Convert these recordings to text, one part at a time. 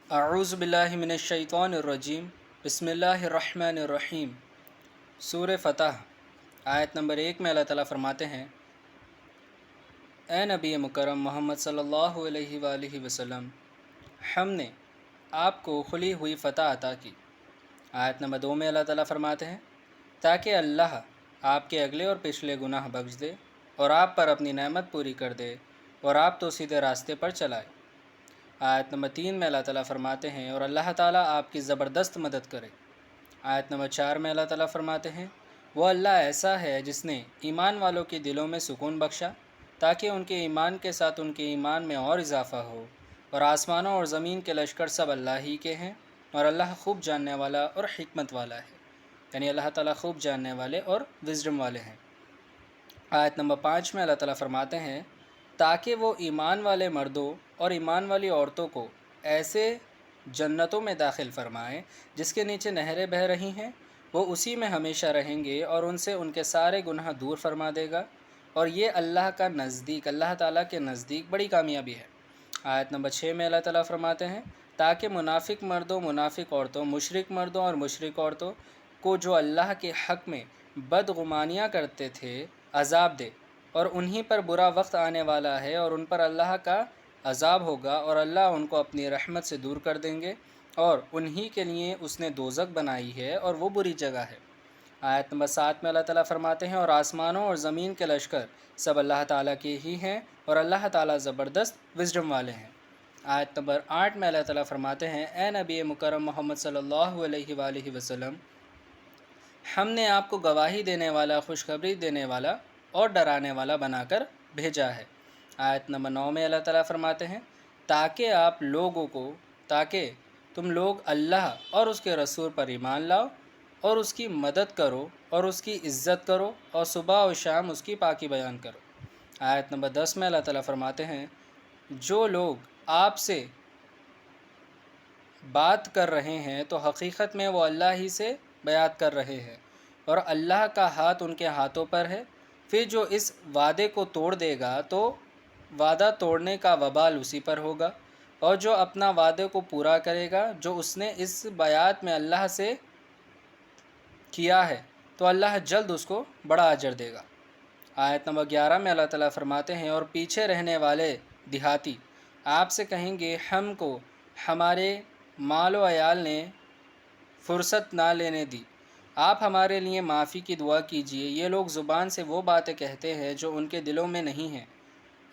اعوذ باللہ من الشیطان الرجیم بسم اللہ الرحمن الرحیم۔ سورہ فتح آیت نمبر 1 میں اللہ تعالیٰ فرماتے ہیں، اے نبی مکرم محمد صلی اللہ علیہ وآلہ وسلم، ہم نے آپ کو کھلی ہوئی فتح عطا کی۔ آیت نمبر 2 میں اللہ تعالیٰ فرماتے ہیں، تاکہ اللہ آپ کے اگلے اور پچھلے گناہ بخش دے اور آپ پر اپنی نعمت پوری کر دے اور آپ تو سیدھے راستے پر چلائے۔ آیت نمبر 3 میں اللہ تعالیٰ فرماتے ہیں، اور اللہ تعالیٰ آپ کی زبردست مدد کرے۔ آیت نمبر 4 میں اللہ تعالیٰ فرماتے ہیں، وہ اللہ ایسا ہے جس نے ایمان والوں کے دلوں میں سکون بخشا تاکہ ان کے ایمان کے ساتھ ان کے ایمان میں اور اضافہ ہو، اور آسمانوں اور زمین کے لشکر سب اللہ ہی کے ہیں، اور اللہ خوب جاننے والا اور حکمت والا ہے، یعنی اللہ تعالیٰ خوب جاننے والے اور وزڈم والے ہیں۔ آیت نمبر 5 میں اللہ تعالیٰ فرماتے ہیں، تاکہ وہ ایمان والے مردوں اور ایمان والی عورتوں کو ایسے جنتوں میں داخل فرمائیں جس کے نیچے نہریں بہہ رہی ہیں، وہ اسی میں ہمیشہ رہیں گے اور ان سے ان کے سارے گناہ دور فرما دے گا، اور یہ اللہ تعالیٰ کے نزدیک بڑی کامیابی ہے۔ آیت نمبر 6 میں اللہ تعالیٰ فرماتے ہیں، تاکہ منافق مردوں، منافق عورتوں، مشرک مردوں اور مشرک عورتوں کو جو اللہ کے حق میں بدگمانیاں کرتے تھے عذاب دے، اور انہی پر برا وقت آنے والا ہے اور ان پر اللہ کا عذاب ہوگا، اور اللہ ان کو اپنی رحمت سے دور کر دیں گے، اور انہی کے لیے اس نے دوزخ بنائی ہے اور وہ بری جگہ ہے۔ آیت نمبر 7 میں اللہ تعالیٰ فرماتے ہیں، اور آسمانوں اور زمین کے لشکر سب اللہ تعالیٰ کے ہی ہیں، اور اللہ تعالیٰ زبردست وزڈم والے ہیں۔ آیت نمبر 8 میں اللہ تعالیٰ فرماتے ہیں، اے نبی مکرم محمد صلی اللہ علیہ وآلہ وسلم، ہم نے آپ کو گواہی دینے والا، خوشخبری دینے والا اور ڈرانے والا بنا کر بھیجا ہے۔ آیت نمبر 9 میں اللہ تعالیٰ فرماتے ہیں، تاکہ تم لوگ اللہ اور اس کے رسول پر ایمان لاؤ اور اس کی مدد کرو اور اس کی عزت کرو اور صبح و شام اس کی پاکی بیان کرو۔ آیت نمبر 10 میں اللہ تعالیٰ فرماتے ہیں، جو لوگ آپ سے بات کر رہے ہیں تو حقیقت میں وہ اللہ ہی سے بیعت کر رہے ہیں، اور اللہ کا ہاتھ ان کے ہاتھوں پر ہے۔ پھر جو اس وعدے کو توڑ دے گا تو وعدہ توڑنے کا وبال اسی پر ہوگا، اور جو اپنا وعدے کو پورا کرے گا جو اس نے اس بیعت میں اللہ سے کیا ہے تو اللہ جلد اس کو بڑا اجر دے گا۔ آیت نمبر 11 میں اللہ تعالیٰ فرماتے ہیں، اور پیچھے رہنے والے دیہاتی آپ سے کہیں گے، ہم کو ہمارے مال و عیال نے فرصت نہ لینے دی، آپ ہمارے لیے معافی کی دعا کیجیے۔ یہ لوگ زبان سے وہ باتیں کہتے ہیں جو ان کے دلوں میں نہیں ہیں۔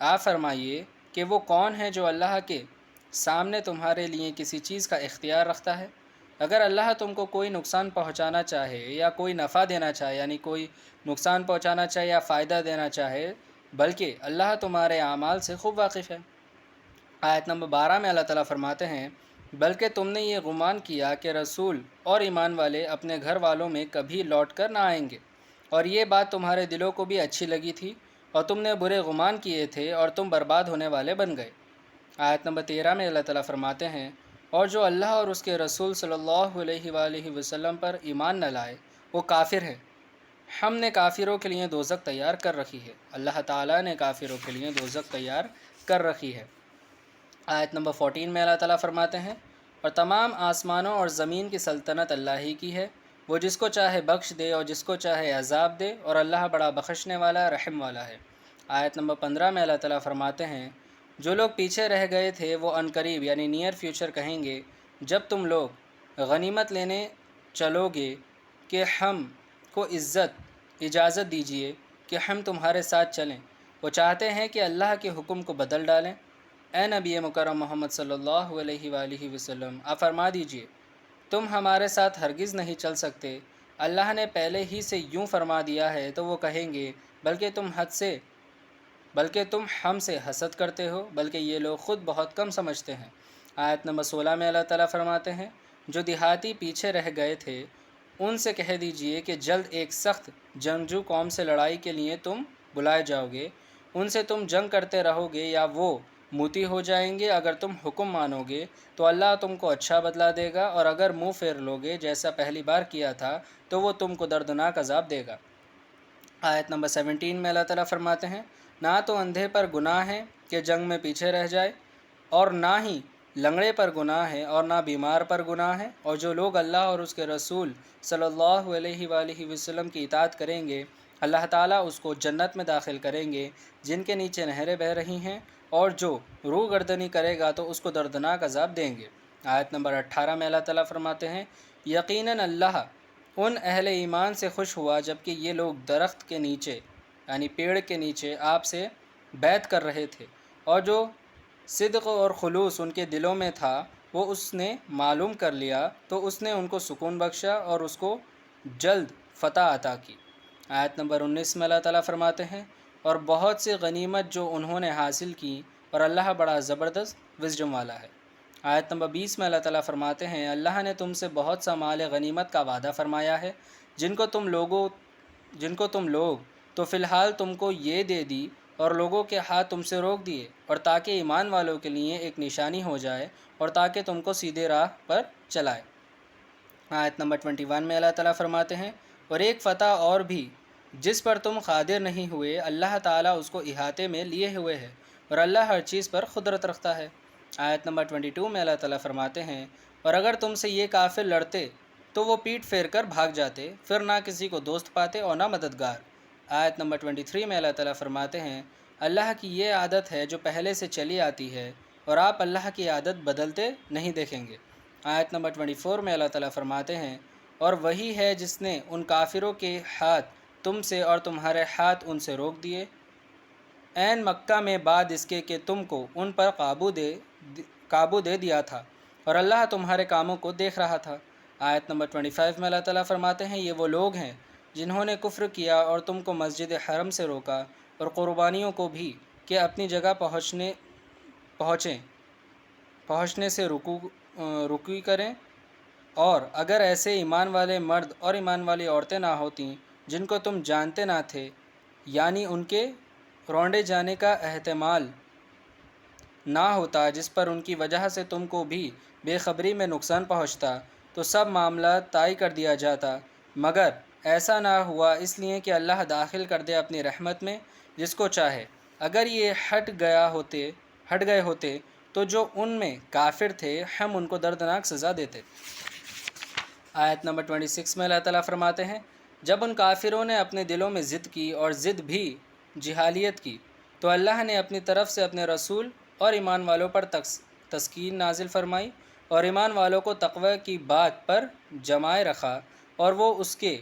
آپ فرمائیے کہ وہ کون ہے جو اللہ کے سامنے تمہارے لیے کسی چیز کا اختیار رکھتا ہے؟ اگر اللہ تم کو کوئی نقصان پہنچانا چاہے یا کوئی نفع دینا چاہے، یعنی کوئی نقصان پہنچانا چاہے یا فائدہ دینا چاہے، بلکہ اللہ تمہارے اعمال سے خوب واقف ہے۔ آیت نمبر 12 میں اللہ تعالیٰ فرماتے ہیں، بلکہ تم نے یہ گمان کیا کہ رسول اور ایمان والے اپنے گھر والوں میں کبھی لوٹ کر نہ آئیں گے، اور یہ بات تمہارے دلوں کو بھی اچھی لگی تھی، اور تم نے برے گمان کیے تھے اور تم برباد ہونے والے بن گئے۔ آیت نمبر 13 میں اللہ تعالیٰ فرماتے ہیں، اور جو اللہ اور اس کے رسول صلی اللہ علیہ وآلہ وسلم پر ایمان نہ لائے وہ کافر ہے، ہم نے کافروں کے لیے دوزخ تیار کر رکھی ہے۔ اللہ تعالیٰ نے کافروں کے لیے دوزخ تیار کر رکھی ہے۔ آیت نمبر 14 میں اللہ تعالیٰ فرماتے ہیں، اور تمام آسمانوں اور زمین کی سلطنت اللہ ہی کی ہے، وہ جس کو چاہے بخش دے اور جس کو چاہے عذاب دے، اور اللہ بڑا بخشنے والا رحم والا ہے۔ آیت نمبر 15 میں اللہ تعالیٰ فرماتے ہیں، جو لوگ پیچھے رہ گئے تھے وہ عنقریب یعنی نیئر فیوچر کہیں گے، جب تم لوگ غنیمت لینے چلو گے کہ ہم کو اجازت دیجیے کہ ہم تمہارے ساتھ چلیں۔ وہ چاہتے ہیں کہ اللہ کے حکم کو بدل ڈالیں۔ اے نبی مکرم محمد صلی اللہ علیہ وآلہ وسلم، آپ فرما دیجئے، تم ہمارے ساتھ ہرگز نہیں چل سکتے، اللہ نے پہلے ہی سے یوں فرما دیا ہے۔ تو وہ کہیں گے، بلکہ تم ہم سے حسد کرتے ہو، بلکہ یہ لوگ خود بہت کم سمجھتے ہیں۔ آیت نمبر 16 میں اللہ تعالیٰ فرماتے ہیں، جو دیہاتی پیچھے رہ گئے تھے ان سے کہہ دیجئے کہ جلد ایک سخت جنگجو قوم سے لڑائی کے لیے تم بلائے جاؤ گے، ان سے تم جنگ کرتے رہو گے یا وہ موتی ہو جائیں گے۔ اگر تم حکم مانو گے تو اللہ تم کو اچھا بدلہ دے گا، اور اگر منہ پھیر لوگے جیسا پہلی بار کیا تھا تو وہ تم کو دردناک عذاب دے گا۔ آیت نمبر 17 میں اللہ تعالیٰ فرماتے ہیں، نہ تو اندھے پر گناہ ہے کہ جنگ میں پیچھے رہ جائے، اور نہ ہی لنگڑے پر گناہ ہے اور نہ بیمار پر گناہ ہے، اور جو لوگ اللہ اور اس کے رسول صلی اللہ علیہ وآلہ وسلم کی اطاعت کریں گے اللہ تعالیٰ اس کو جنت میں داخل کریں گے جن کے نیچے نہریں بہہ رہی ہیں، اور جو روح گردنی کرے گا تو اس کو دردناک عذاب دیں گے۔ آیت نمبر 18 میں اللہ تعالیٰ فرماتے ہیں، یقیناً اللہ ان اہل ایمان سے خوش ہوا جبکہ یہ لوگ درخت کے نیچے یعنی پیڑ کے نیچے آپ سے بیعت کر رہے تھے، اور جو صدق اور خلوص ان کے دلوں میں تھا وہ اس نے معلوم کر لیا تو اس نے ان کو سکون بخشا اور اس کو جلد فتح عطا کی۔ آیت نمبر 19 میں اللہ تعالیٰ فرماتے ہیں، اور بہت سی غنیمت جو انہوں نے حاصل کی، اور اللہ بڑا زبردست وزڈم والا ہے۔ آیت نمبر 20 میں اللہ تعالیٰ فرماتے ہیں، اللہ نے تم سے بہت سا مال غنیمت کا وعدہ فرمایا ہے جن کو تم لوگ تو فی الحال تم کو یہ دے دی، اور لوگوں کے ہاتھ تم سے روک دیے، اور تاکہ ایمان والوں کے لیے ایک نشانی ہو جائے اور تاکہ تم کو سیدھے راہ پر چلائے۔ آیت نمبر 21 میں اللہ تعالیٰ فرماتے ہیں، اور ایک فتح اور بھی جس پر تم قادر نہیں ہوئے اللہ تعالیٰ اس کو احاطے میں لیے ہوئے ہے، اور اللہ ہر چیز پر قدرت رکھتا ہے۔ آیت نمبر 22 میں اللہ تعالیٰ فرماتے ہیں، اور اگر تم سے یہ کافر لڑتے تو وہ پیٹ پھیر کر بھاگ جاتے، پھر نہ کسی کو دوست پاتے اور نہ مددگار۔ آیت نمبر 23 میں اللہ تعالیٰ فرماتے ہیں، اللہ کی یہ عادت ہے جو پہلے سے چلی آتی ہے، اور آپ اللہ کی عادت بدلتے نہیں دیکھیں گے۔ آیت نمبر 24 میں اللہ تعالیٰ فرماتے ہیں، اور وہی ہے جس نے ان کافروں کے ہاتھ تم سے اور تمہارے ہاتھ ان سے روک دیے عین مکہ میں بعد اس کے کہ تم کو ان پر قابو دے دیا تھا، اور اللہ تمہارے کاموں کو دیکھ رہا تھا۔ آیت نمبر 25 میں اللہ تعالیٰ فرماتے ہیں، یہ وہ لوگ ہیں جنہوں نے کفر کیا اور تم کو مسجد حرم سے روکا، اور قربانیوں کو بھی کہ اپنی جگہ پہنچنے سے رکوع کریں، اور اگر ایسے ایمان والے مرد اور ایمان والی عورتیں نہ ہوتیں جن کو تم جانتے نہ تھے، یعنی ان کے رونڈے جانے کا احتمال نہ ہوتا جس پر ان کی وجہ سے تم کو بھی بے خبری میں نقصان پہنچتا، تو سب معاملہ طے کر دیا جاتا، مگر ایسا نہ ہوا اس لیے کہ اللہ داخل کر دے اپنی رحمت میں جس کو چاہے۔ اگر یہ ہٹ گئے ہوتے تو جو ان میں کافر تھے ہم ان کو دردناک سزا دیتے۔ آیت نمبر 26 میں اللہ تعالیٰ فرماتے ہیں، جب ان کافروں نے اپنے دلوں میں ضد کی اور ضد بھی جہالیت کی تو اللہ نے اپنی طرف سے اپنے رسول اور ایمان والوں پر تسکین نازل فرمائی، اور ایمان والوں کو تقوی کی بات پر جمائے رکھا، اور وہ اس کے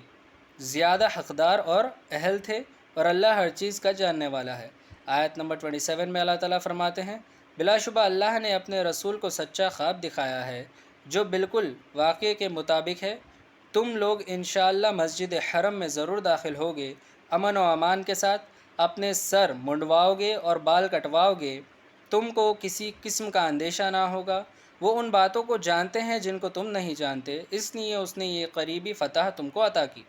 زیادہ حقدار اور اہل تھے، اور اللہ ہر چیز کا جاننے والا ہے۔ آیت نمبر 27 میں اللہ تعالیٰ فرماتے ہیں، بلا شبہ اللہ نے اپنے رسول کو سچا خواب دکھایا ہے جو بالکل واقعے کے مطابق ہے۔ تم لوگ انشاءاللہ مسجد حرم میں ضرور داخل ہوگے، امن و امان کے ساتھ اپنے سر منڈواؤ گے اور بال کٹواؤ گے، تم کو کسی قسم کا اندیشہ نہ ہوگا۔ وہ ان باتوں کو جانتے ہیں جن کو تم نہیں جانتے، اس لیے اس نے یہ قریبی فتح تم کو عطا کی۔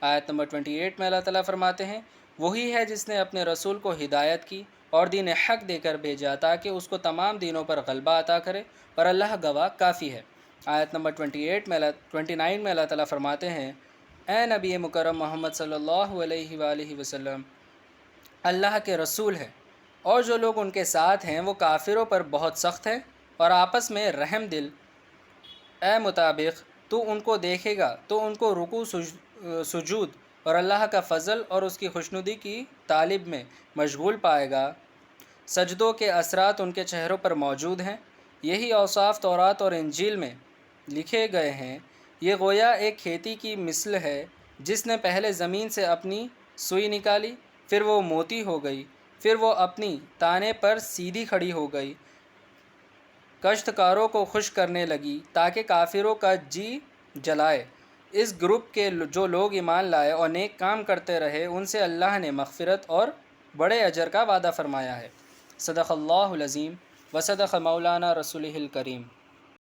آیت نمبر 28 میں اللہ تعالیٰ فرماتے ہیں، وہی ہے جس نے اپنے رسول کو ہدایت کی اور دین حق دے کر بھیجا تاکہ اس کو تمام دینوں پر غلبہ عطا کرے، اور اللہ گواہ کافی ہے۔ آیت نمبر 29 میں اللہ تعالیٰ فرماتے ہیں، اے نبی مکرم محمد صلی اللہ علیہ وآلہ وسلم اللہ کے رسول ہیں، اور جو لوگ ان کے ساتھ ہیں وہ کافروں پر بہت سخت ہیں اور آپس میں رحم دل۔ اے مطابق تو ان کو دیکھے گا تو ان کو رکوع سجود اور اللہ کا فضل اور اس کی خوشنودی کی طالب میں مشغول پائے گا۔ سجدوں کے اثرات ان کے چہروں پر موجود ہیں، یہی اوصاف تورات اور انجیل میں لکھے گئے ہیں۔ یہ گویا ایک کھیتی کی مثل ہے جس نے پہلے زمین سے اپنی سوئی نکالی، پھر وہ موٹی ہو گئی، پھر وہ اپنی تانے پر سیدھی کھڑی ہو گئی، کاشتکاروں کو خوش کرنے لگی تاکہ کافروں کا جی جلائے۔ اس گروپ کے جو لوگ ایمان لائے اور نیک کام کرتے رہے ان سے اللہ نے مغفرت اور بڑے اجر کا وعدہ فرمایا ہے۔ صدق اللہ العظیم و صدق مولانا رسولہ الکریم۔